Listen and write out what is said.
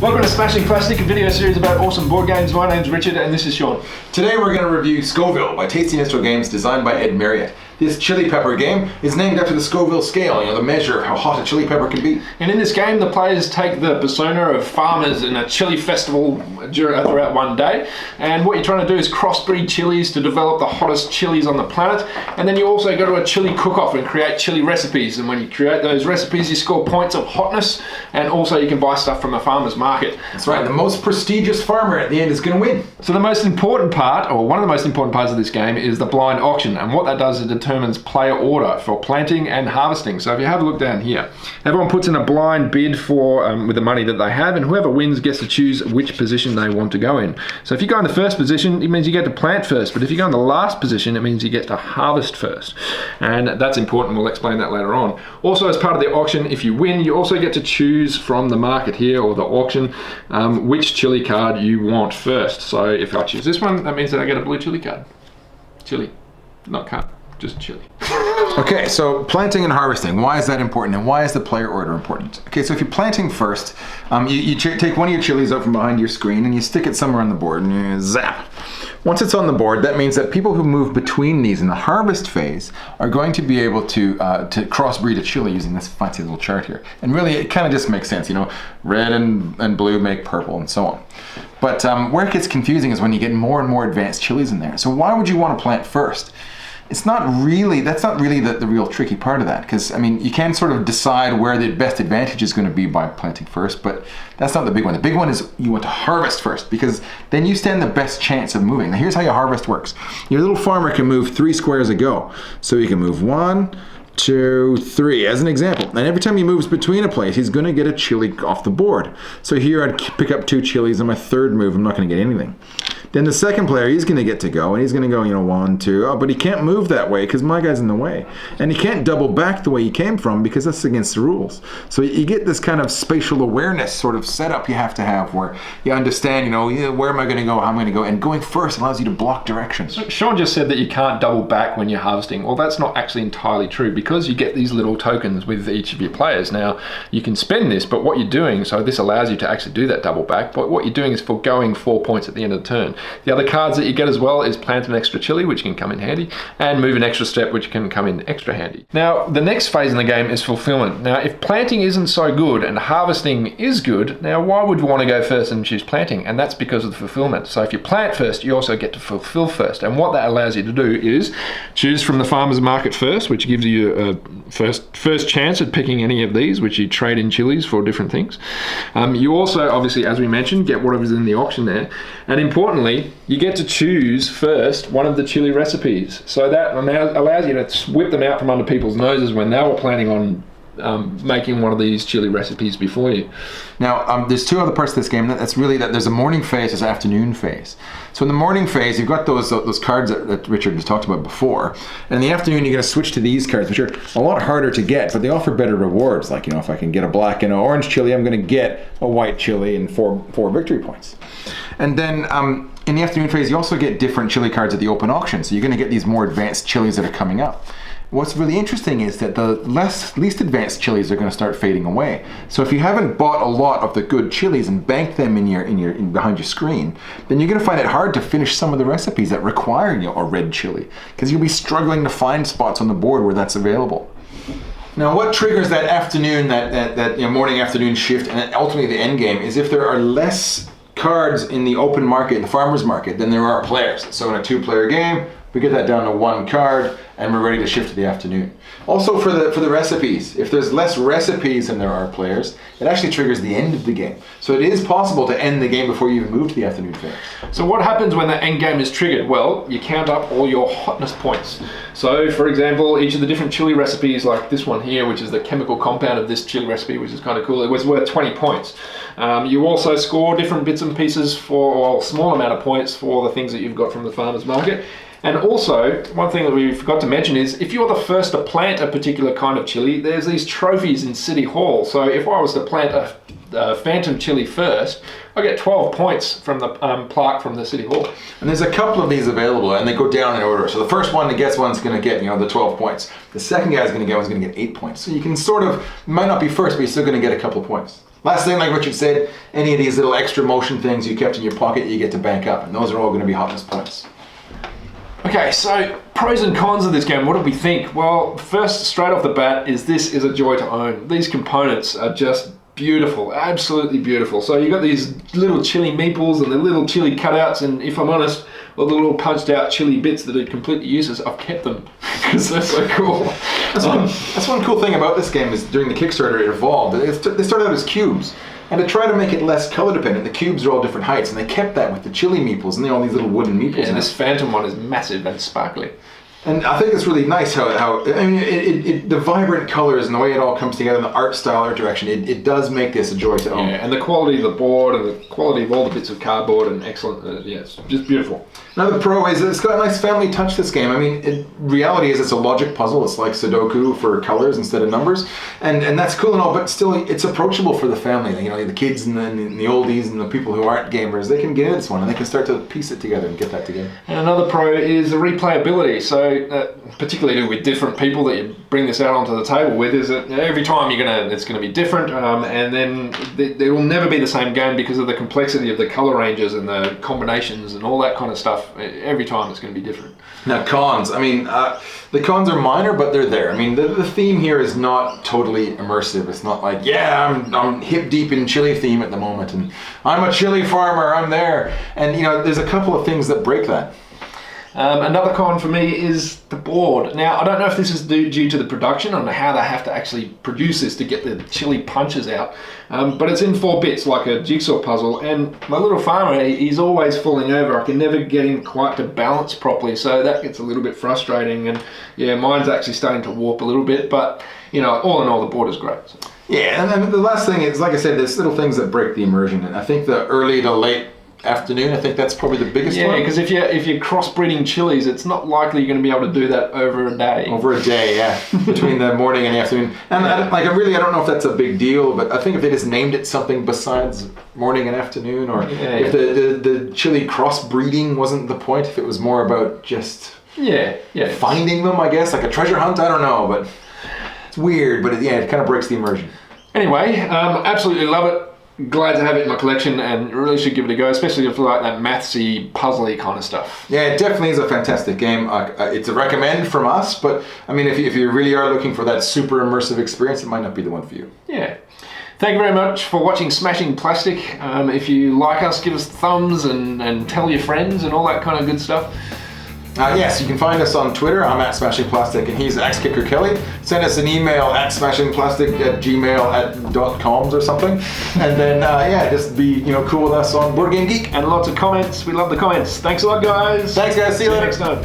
Welcome to Smashing Plastic, a video series about awesome board games. My name's Richard and this is Sean. Today we're going to review Scoville by Tasty Minstrel Games, designed by Ed Marriott. This chili pepper game is named after the Scoville scale, the measure of how hot a chili pepper can be. And in this game, the players take the persona of farmers in a chili festival throughout one day. And what you're trying to do is crossbreed chilies to develop the hottest chilies on the planet. And then you also go to a chili cook-off and create chili recipes. And when you create those recipes, you score points of hotness. And also you can buy stuff from a farmer's market. That's right, the most prestigious farmer at the end is going to win. So the most important part, or one of the most important parts of this game, is the blind auction. And what that does is determines player order for planting and harvesting. So if you have a look down here, everyone puts in a blind bid for with the money that they have, and whoever wins gets to choose which position they want to go in. So if you go in the first position, it means you get to plant first, but if you go in the last position, it means you get to harvest first. And that's important. We'll explain that later on. Also, as part of the auction, if you win, you also get to choose from the market here, or the auction, which chili card you want first. So if I choose this one, that means that I get a blue chili card. Chili, not card. Just chili. Okay, so planting and harvesting, why is that important, and why is the player order important? Okay, so if you're planting first, you take one of your chilies out from behind your screen and you stick it somewhere on the board and you zap. Once it's on the board, that means that people who move between these in the harvest phase are going to be able to crossbreed a chili using this fancy little chart here. And really, it kind of just makes sense, red and blue make purple and so on. But where it gets confusing is when you get more and more advanced chilies in there. So why would you want to plant first? That's not really the real tricky part of that, because you can sort of decide where the best advantage is going to be by planting first, but that's not the big one. The big one is you want to harvest first, because then you stand the best chance of moving. Now here's how your harvest works. Your little farmer can move 3 squares a go. So he can move 1, 2, 3 as an example, and every time he moves between a place, he's going to get a chili off the board. So here I'd pick up 2 chilies. On my third move, I'm not going to get anything. Then the second player, he's going to get to go, and he's going to go, 1, 2, but he can't move that way because my guy's in the way. And he can't double back the way he came from because that's against the rules. So you get this kind of spatial awareness sort of setup you have to have where you understand, where am I going to go, how am I going to go, and going first allows you to block directions. So Sean just said that you can't double back when you're harvesting. Well, that's not actually entirely true, because you get these little tokens with each of your players. Now, you can spend this, but what you're doing, so this allows you to actually do that double back, but what you're doing is foregoing 4 points at the end of the turn. The other cards that you get as well is plant an extra chili, which can come in handy, and move an extra step, which can come in extra handy. Now, the next phase in the game is fulfillment. Now, if planting isn't so good and harvesting is good, now why would you want to go first and choose planting? And that's because of the fulfillment. So if you plant first, you also get to fulfill first. And what that allows you to do is choose from the farmer's market first, which gives you a first chance at picking any of these, which you trade in chilies for different things. You also, obviously, as we mentioned, get whatever's in the auction there. And importantly, you get to choose first one of the chili recipes. So that allows you to whip them out from under people's noses when they were planning on making one of these chili recipes before you. Now, there's 2 other parts of this game. That's really that there's a morning phase, there's an afternoon phase. So in the morning phase, you've got those cards that Richard has talked about before. And in the afternoon, you're going to switch to these cards, which are a lot harder to get, but they offer better rewards. Like, if I can get a black and an orange chili, I'm going to get a white chili and 4 victory points. And then in the afternoon phase, you also get different chili cards at the open auction. So you're going to get these more advanced chilies that are coming up. What's really interesting is that the least advanced chilies are going to start fading away. So if you haven't bought a lot of the good chilies and banked them behind your screen, then you're going to find it hard to finish some of the recipes that require a red chili, because you'll be struggling to find spots on the board where that's available. Now, what triggers that afternoon, that morning afternoon shift, and ultimately the end game, is if there are less cards in the open market, in the farmer's market, than there are players. So in a 2-player game, we get that down to 1 card, and we're ready to shift to the afternoon. Also for the recipes, if there's less recipes than there are players, it actually triggers the end of the game. So it is possible to end the game before you even move to the afternoon phase. So what happens when the end game is triggered? Well, you count up all your hotness points. So for example, each of the different chili recipes, like this one here, which is the chemical compound of this chili recipe, which is kind of cool, it was worth 20 points. You also score different bits and pieces for a small amount of points for the things that you've got from the farmer's market. And also, one thing that we forgot to mention is, if you're the first to plant a particular kind of chili, there's these trophies in City Hall. So if I was to plant a phantom chili first, I get 12 points from the plaque from the City Hall. And there's a couple of these available, and they go down in order. So the first one that gets one's going to get, the 12 points. The second guy's going to get 8 points. So you can sort of, might not be first, but you're still going to get a couple of points. Last thing, like Richard said, any of these little extra motion things you kept in your pocket, you get to bank up, and those are all going to be hotness points. Okay, so pros and cons of this game, what do we think? Well, first, straight off the bat, this is a joy to own. These components are just beautiful, absolutely beautiful. So you've got these little chili meeples and the little chili cutouts, and if I'm honest, all the little punched out chili bits that are completely useless, I've kept them because they're so cool. That's one cool thing about this game is during the Kickstarter it evolved. They started out as cubes. And to try to make it less color dependent, the cubes are all different heights, and they kept that with the chili meeples, and they're all these little wooden meeples. Yeah, this Phantom one is massive and sparkly. And I think it's really nice how I mean, the vibrant colors and the way it all comes together, and the art style, art direction, it does make this a joy to own. Yeah, and the quality of the board and the quality of all the bits of cardboard and excellent, yeah, it's just beautiful. Another pro is it's got a nice family touch, this game. I mean, reality is it's a logic puzzle. It's like Sudoku for colors instead of numbers. And that's cool and all, but still it's approachable for the family. You know, the kids and the oldies and the people who aren't gamers, they can get into this one and they can start to piece it together and get that together. And another pro is the replayability. So particularly with different people that you bring this out onto the table with, is that every time it's gonna be different, and then there will never be the same game because of the complexity of the color ranges and the combinations and all that kind of stuff. Every time it's going to be different. Now cons, I mean, the cons are minor, but they're there. I mean, the theme here is not totally immersive. It's not like, yeah, I'm hip deep in chili theme at the moment, and I'm a chili farmer, I'm there. And you know, there's a couple of things that break that. Another con for me is the board. Now, I don't know if this is due to the production and how they have to actually produce this to get the chili punches out, but it's in 4 bits like a jigsaw puzzle, and my little farmer, he's always falling over. I can never get him quite to balance properly, so that gets a little bit frustrating, and yeah, mine's actually starting to warp a little bit, but you know, all in all, the board is great. So. Yeah, and then the last thing is, like I said, there's little things that break the immersion, and I think the early to late afternoon, I think that's probably the biggest one. Yeah, because if you're crossbreeding chilies, it's not likely you're going to be able to do that over a day. Over a day, yeah, between the morning and the afternoon. And yeah. I don't know if that's a big deal, but I think if they just named it something besides morning and afternoon, or if the chili crossbreeding wasn't the point, if it was more about just finding them, I guess, like a treasure hunt. I don't know, but it's weird. But it kind of breaks the immersion. Anyway, absolutely love it. Glad to have it in my collection, and really should give it a go, especially if you like that mathsy, puzzly kind of stuff. Yeah, it definitely is a fantastic game. It's a recommend from us, but I mean, if you really are looking for that super immersive experience, it might not be the one for you. Yeah. Thank you very much for watching Smashing Plastic. If you like us, give us thumbs and tell your friends and all that kind of good stuff. Yes, you can find us on Twitter. I'm at Smashing Plastic, and he's X-Kicker Kelly. Send us an email at smashingplastic@gmail.com or something, and then just be cool with us on Board Game Geek. And lots of comments. We love the comments. Thanks a lot, guys. Thanks, guys. See you later. Next time.